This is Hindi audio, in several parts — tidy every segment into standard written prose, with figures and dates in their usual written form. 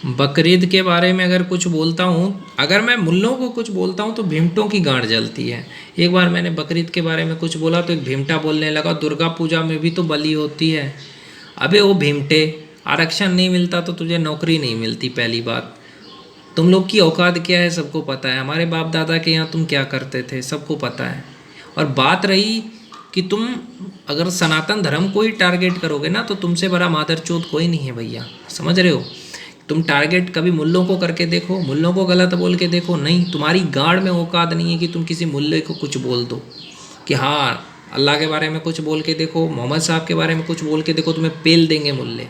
बकरीद के बारे में अगर कुछ बोलता हूँ, अगर मैं मुल्लों को कुछ बोलता हूँ तो भीमटों की गांड जलती है। एक बार मैंने बकरीद के बारे में कुछ बोला तो एक भीमटा बोलने लगा दुर्गा पूजा में भी तो बलि होती है। अबे वो भीमटे, आरक्षण नहीं मिलता तो तुझे नौकरी नहीं मिलती। पहली बात, तुम लोग की औकात क्या है सबको पता है। हमारे बाप दादा के यहाँ तुम क्या करते थे सबको पता है। और बात रही कि तुम अगर सनातन धर्म को ही टारगेट करोगे ना तो तुमसे बड़ा मादरचोद कोई नहीं है भैया, समझ रहे हो। तुम टारगेट कभी मुल्लों को करके देखो, मुल्लों को गलत बोल के देखो, नहीं, तुम्हारी गाड़ में औकात नहीं है कि तुम किसी मुल्ले को कुछ बोल दो कि हाँ अल्लाह के बारे में कुछ बोल के देखो, मोहम्मद साहब के बारे में कुछ बोल के देखो, तुम्हें पेल देंगे मुल्ले।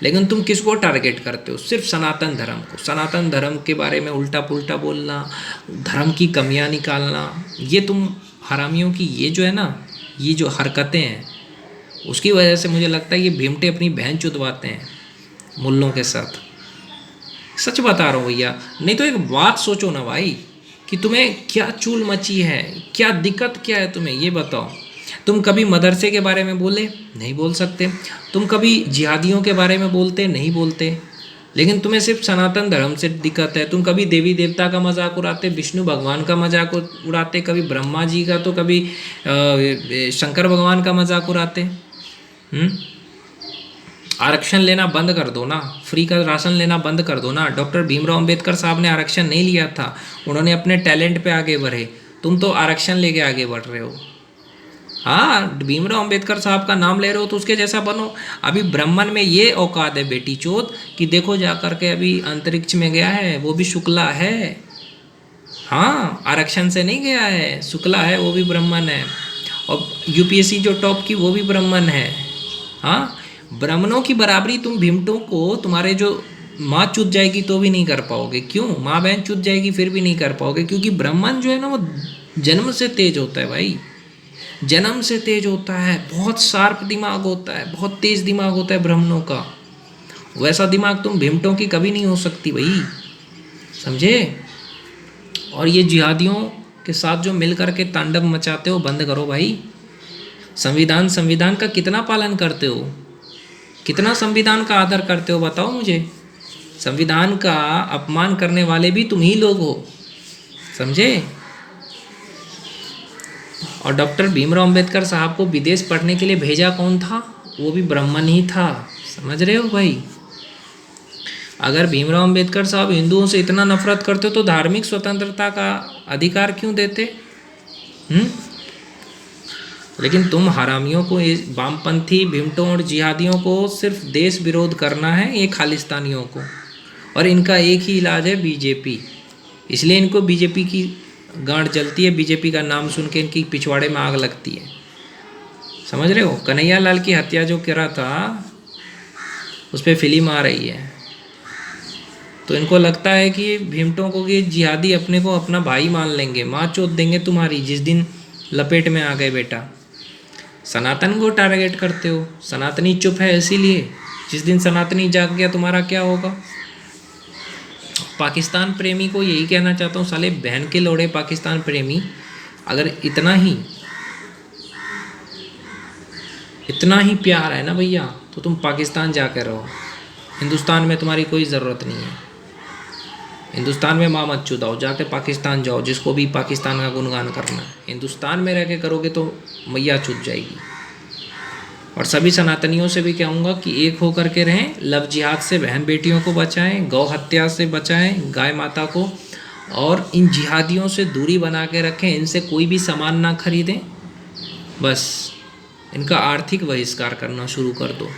लेकिन तुम किसको टारगेट करते हो? सिर्फ सनातन धर्म को। सनातन धर्म के बारे में उल्टा पुल्टा बोलना, धर्म की कमियां निकालना, ये तुम हरामियों की ये जो है ना, ये जो हरकतें हैं उसकी वजह से मुझे लगता है ये भीमटे अपनी बहन चुदवाते हैं मुल्लों के साथ। सच बता रहा हूँ भैया। नहीं तो एक बात सोचो ना भाई कि तुम्हें क्या चूल मची है, क्या दिक्कत क्या है तुम्हें, ये बताओ। तुम कभी मदरसे के बारे में बोले? नहीं बोल सकते। तुम कभी जिहादियों के बारे में बोलते? नहीं बोलते। लेकिन तुम्हें सिर्फ सनातन धर्म से दिक्कत है। तुम कभी देवी देवता का मजाक उड़ाते, विष्णु भगवान का मजाक उड़ाते, कभी ब्रह्मा जी का, तो कभी शंकर भगवान का मजाक उड़ाते। आरक्षण लेना बंद कर दो ना, फ्री का राशन लेना बंद कर दो ना। डॉक्टर भीमराव अंबेडकर साहब ने आरक्षण नहीं लिया था, उन्होंने अपने टैलेंट पे आगे बढ़े। तुम तो आरक्षण लेके आगे बढ़ रहे हो। हाँ, भीमराव अंबेडकर साहब का नाम ले रहे हो तो उसके जैसा बनो। अभी ब्राह्मण में ये औकात है बेटी चोद कि देखो जा कर के अभी अंतरिक्ष में गया है, वो भी शुक्ला है। हाँ, आरक्षण से नहीं गया है, शुक्ला है, वो भी ब्राह्मण है। और यूपीएससी जो टॉप की वो भी ब्राह्मण है। हाँ, ब्राह्मणों की बराबरी तुम भीमटों को, तुम्हारे जो माँ चुत जाएगी तो भी नहीं कर पाओगे। क्यों? माँ बहन चुत जाएगी फिर भी नहीं कर पाओगे, क्योंकि ब्राह्मण जो है ना वो जन्म से तेज होता है भाई, जन्म से तेज होता है। बहुत शार्प दिमाग होता है, बहुत तेज दिमाग होता है ब्राह्मणों का। वैसा दिमाग तुम भीमटों की कभी नहीं हो सकती भाई, समझे। और ये जिहादियों के साथ जो मिल करके तांडव मचाते हो बंद करो भाई। संविधान का कितना पालन करते हो? कितना संविधान का आदर करते हो बताओ मुझे। संविधान का अपमान करने वाले भी तुम ही लोग हो, समझे। और डॉक्टर भीमराव अंबेडकर साहब को विदेश पढ़ने के लिए भेजा कौन था? वो भी ब्राह्मण ही था, समझ रहे हो भाई। अगर भीमराव अंबेडकर साहब हिंदुओं से इतना नफरत करते तो धार्मिक स्वतंत्रता का अधिकार क्यों देते? लेकिन तुम हरामियों को, वामपंथी भीमटों और जिहादियों को सिर्फ देश विरोध करना है, ये खालिस्तानियों को। और इनका एक ही इलाज है बीजेपी, इसलिए इनको बीजेपी की गांठ जलती है। बीजेपी का नाम सुन के इनकी पिछवाड़े में आग लगती है, समझ रहे हो। कन्हैया लाल की हत्या जो करा था उस पर फिल्म आ रही है, तो इनको लगता है कि भीमटों को कि जिहादी अपने को अपना भाई मान लेंगे। माँ चोद देंगे तुम्हारी जिस दिन लपेट में आ गए बेटा। सनातन को टारगेट करते हो, सनातनी चुप है इसीलिए। जिस दिन सनातनी जाग गया तुम्हारा क्या होगा। पाकिस्तान प्रेमी को यही कहना चाहता हूँ, साले बहन के लोड़े पाकिस्तान प्रेमी, अगर इतना ही प्यार है ना भैया तो तुम पाकिस्तान जाकर रहो। हिंदुस्तान में तुम्हारी कोई ज़रूरत नहीं है। हिंदुस्तान में माँ मत चुदाओ, जाके पाकिस्तान जाओ, जिसको भी पाकिस्तान का गुणगान करना है। हिंदुस्तान में रह के करोगे तो मैया चुद जाएगी। और सभी सनातनियों से भी कहूँगा कि एक होकर के रहें, लव जिहाद से बहन बेटियों को बचाएं, गौ हत्या से बचाएं गाय माता को, और इन जिहादियों से दूरी बना के रखें। इनसे कोई भी सामान ना खरीदें, बस इनका आर्थिक बहिष्कार करना शुरू कर दो।